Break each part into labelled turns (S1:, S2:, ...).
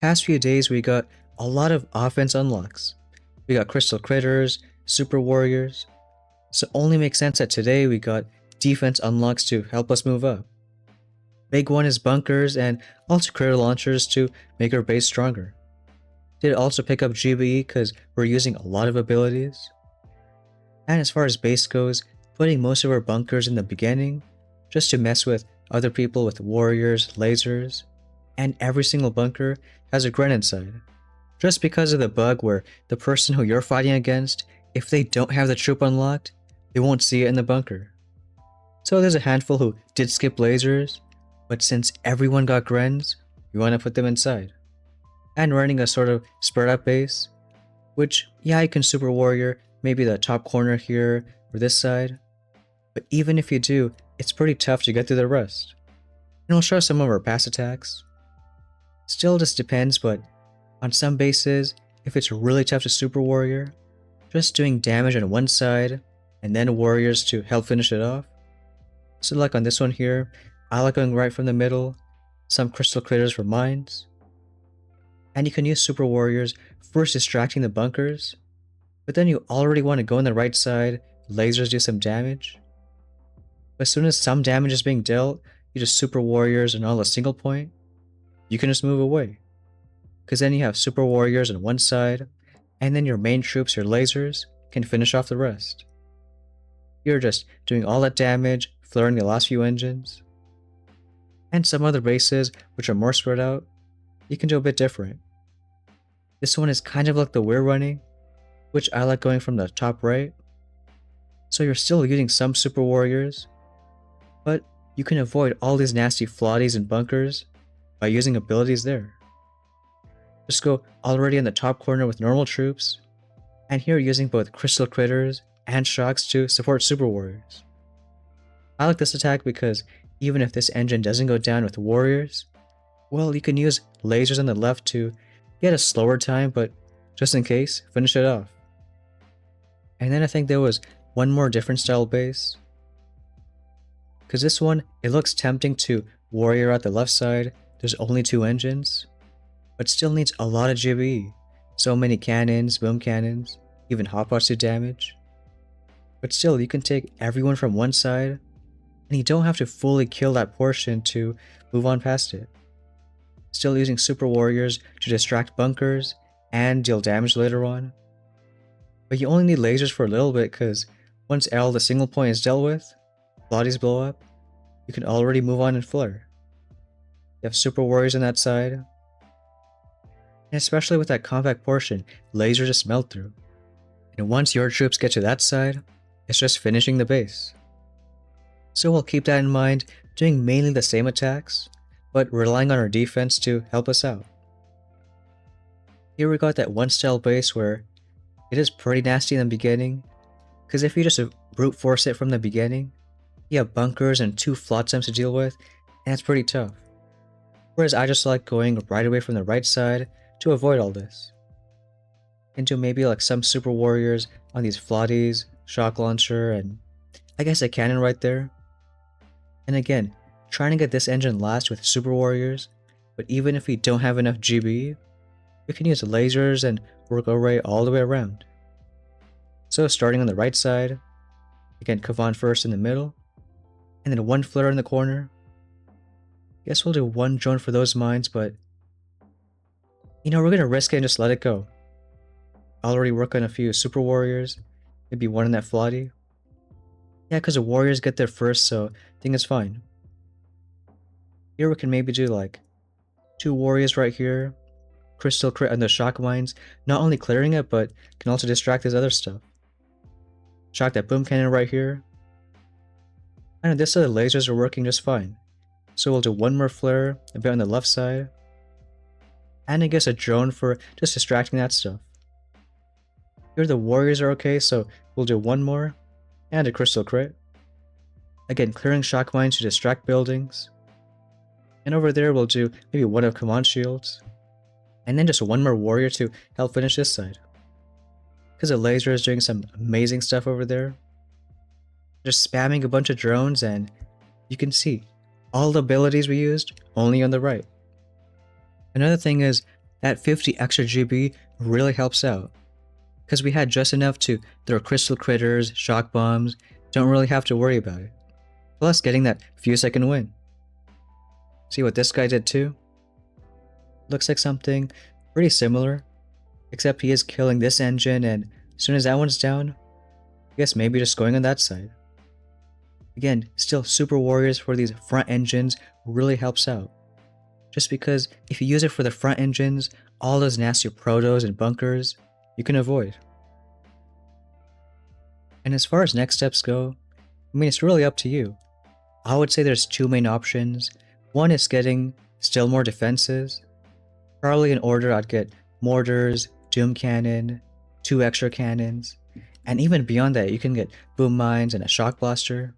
S1: Past few days we got a lot of offense unlocks. We got Crystal Critters, Super Warriors, so it only makes sense that today we got defense unlocks to help us move up. Big one is bunkers and also critter launchers to make our base stronger. Did also pick up GBE because we're using a lot of abilities. And as far as base goes, putting most of our bunkers in the beginning, just to mess with other people with warriors, lasers, and every single bunker has a grenade inside. Just because of the bug where the person who you're fighting against, if they don't have the troop unlocked, they won't see it in the bunker. So there's a handful who did skip lasers, but since everyone got grens, we want to put them inside. And running a sort of spread out base, which yeah, you can super warrior maybe the top corner here or this side, but even if you do, it's pretty tough to get through the rest. And we'll show some of our pass attacks. Still just depends, but on some bases, if it's really tough to super warrior, just doing damage on one side and then warriors to help finish it off. So like on this one here, I like going right from the middle, some crystal critters for mines. And you can use super warriors first distracting the bunkers, but then you already want to go on the right side, lasers do some damage. But as soon as some damage is being dealt, you just super warriors and all a single point, you can just move away. Because then you have super warriors on one side, and then your main troops, your lasers, can finish off the rest. You're just doing all that damage, flaring the last few engines. And some other bases, which are more spread out, you can do a bit different. This one is kind of like the we're running, which I like going from the top right. So you're still using some super warriors, but you can avoid all these nasty flotties and bunkers by using abilities there. Just go already in the top corner with normal troops, and here using both crystal critters and shocks to support super warriors. I like this attack because even if this engine doesn't go down with warriors, well, you can use lasers on the left to get a slower time, but just in case, finish it off. And then I think there was one more different style base, because this one, it looks tempting to warrior at the left side. There's only 2 engines, but still needs a lot of GBE. So many cannons, boom cannons, even hotpots do damage. But still, you can take everyone from one side, and you don't have to fully kill that portion to move on past it. Still using super warriors to distract bunkers and deal damage later on. But you only need lasers for a little bit because once all the single point is dealt with, bodies blow up, you can already move on and flare. You have super warriors on that side, and especially with that compact portion, lasers just melt through. And once your troops get to that side, it's just finishing the base. So we'll keep that in mind, doing mainly the same attacks, but relying on our defense to help us out. Here we got that one style base where it is pretty nasty in the beginning, because if you just brute force it from the beginning, you have bunkers and 2 flotsams to deal with, and it's pretty tough. Whereas I just like going right away from the right side to avoid all this. Into maybe like some super warriors on these flotties, shock launcher, and I guess a cannon right there. And again, trying to get this engine last with super warriors, but even if we don't have enough GB, we can use lasers and work our way all the way around. So starting on the right side, again Kavan first in the middle, and then 1 flare in the corner. Guess we'll do 1 drone for those mines, but you know, we're gonna risk it and just let it go. Already work on a few super warriors, maybe 1 in that flotty. Yeah, because the warriors get there first, so I think it's fine. Here we can maybe do like 2 warriors right here, crystal crit on the shock mines, not only clearing it, but can also distract this other stuff. Shock that boom cannon right here. And this side the lasers are working just fine. So we'll do 1 more flare, a bit on the left side. And I guess a drone for just distracting that stuff. Here the warriors are okay, so we'll do 1 more, and a crystal crit. Again, clearing shock mines to distract buildings. And over there we'll do maybe 1 of command shields. And then just 1 more warrior to help finish this side. Because the laser is doing some amazing stuff over there. Just spamming a bunch of drones, and you can see all the abilities we used only on the right. Another thing is, that 50 extra GB really helps out. Because we had just enough to throw crystal critters, shock bombs, don't really have to worry about it. Plus getting that few second win. See what this guy did too? Looks like something pretty similar, except he is killing this engine, and as soon as that one's down, I guess maybe just going on that side. Again, still Super Warriors for these front engines really helps out. Just because if you use it for the front engines, all those nasty protos and bunkers, you can avoid. And as far as next steps go, I mean, it's really up to you. I would say there's two main options. One is getting still more defenses. Probably in order, I'd get mortars, doom cannon, 2 extra cannons, and even beyond that, you can get boom mines and a shock blaster.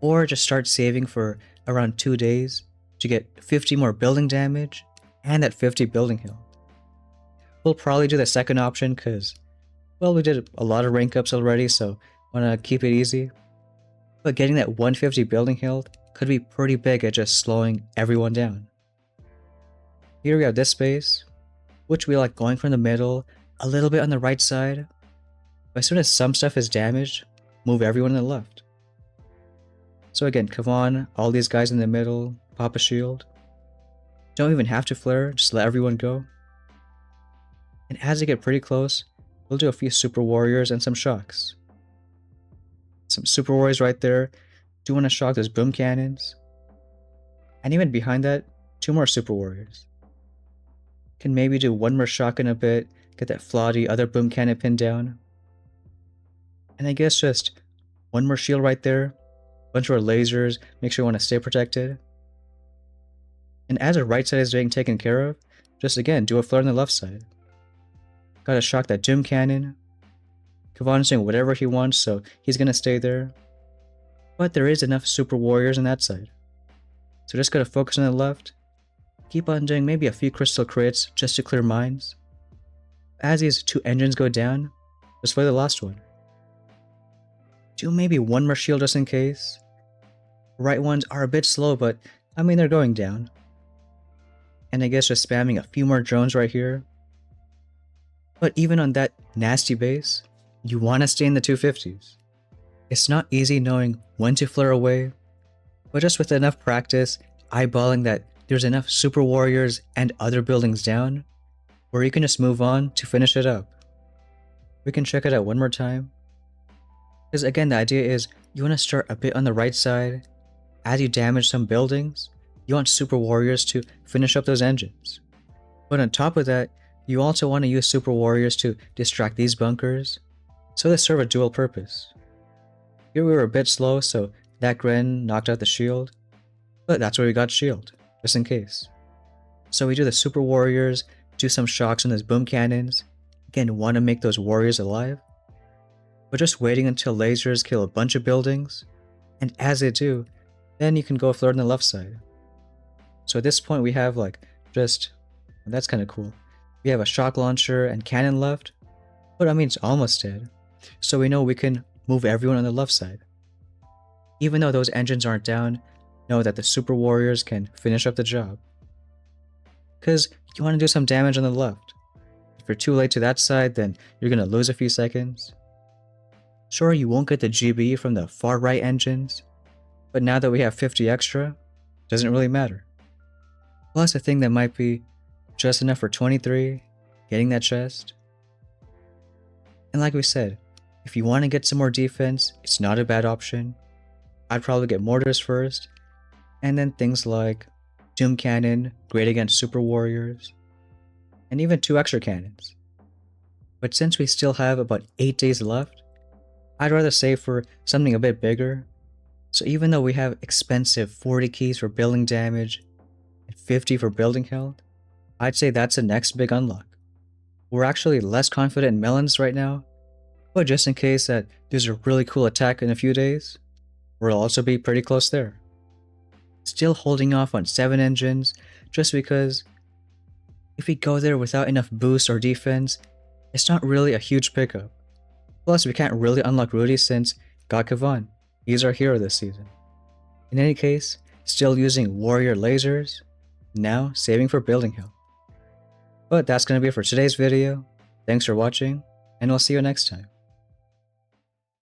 S1: Or just start saving for around 2 days to get 50 more building damage and that 50 building health. We'll probably do the second option because, well, we did a lot of rank ups already, so wanna keep it easy. But getting that 150 building health could be pretty big at just slowing everyone down. Here we have this base, which we like going from the middle, a little bit on the right side. But as soon as some stuff is damaged, move everyone on the left. So again, Kavan, all these guys in the middle, pop a shield. Don't even have to flare, just let everyone go. And as they get pretty close, we'll do a few Super Warriors and some shocks. Some Super Warriors right there. Do want to shock those boom cannons. And even behind that, 2 more Super Warriors. Can maybe do 1 more shock in a bit, get that Flotty other boom cannon pinned down. And I guess just 1 more shield right there, bunch more lasers, make sure you want to stay protected. And as the right side is being taken care of, just again, do a flare on the left side. Gotta shock that doom cannon. Kavan's doing whatever he wants, so he's gonna stay there. But there is enough Super Warriors on that side. So just gotta focus on the left. Keep on doing maybe a few crystal crits just to clear mines. As these 2 engines go down, just play the last one. Do maybe 1 more shield just in case. Right ones are a bit slow, but I mean they're going down. And I guess just spamming a few more drones right here. But even on that nasty base, you want to stay in the 250s. It's not easy knowing when to flare away, but just with enough practice, eyeballing that there's enough Super Warriors and other buildings down, where you can just move on to finish it up. We can check it out one more time. Because again, the idea is you want to start a bit on the right side. As you damage some buildings, you want Super Warriors to finish up those engines. But on top of that, you also want to use Super Warriors to distract these bunkers, so they serve a dual purpose. Here we were a bit slow, so that Gren knocked out the shield, but that's where we got shield, just in case. So we do the Super Warriors, do some shocks on those boom cannons, again want to make those warriors alive, but just waiting until lasers kill a bunch of buildings, and as they do, then you can go flare on the left side. So at this point we have that's kind of cool. We have a shock launcher and cannon left, but I mean it's almost dead, so we know we can move everyone on the left side. Even though those engines aren't down, know that the Super Warriors can finish up the job. Because you want to do some damage on the left. If you're too late to that side, then you're going to lose a few seconds. Sure, you won't get the GB from the far right engines, but now that we have 50 extra, doesn't really matter. Plus a thing that might be just enough for 23, getting that chest. And like we said, if you want to get some more defense, it's not a bad option. I'd probably get mortars first, and then things like Doom Cannon, great against Super Warriors, and even 2 extra cannons. But since we still have about 8 days left, I'd rather save for something a bit bigger. So even though we have expensive 40 keys for building damage and 50 for building health, I'd say that's the next big unlock. We're actually less confident in melons right now, but just in case that there's a really cool attack in a few days, we'll also be pretty close there. Still holding off on 7 engines, just because if we go there without enough boost or defense, it's not really a huge pickup. Plus we can't really unlock Rudy since got Kavan. He's our hero this season. In any case, still using warrior lasers, now saving for building health. But that's going to be it for today's video. Thanks for watching, and I'll see you next time.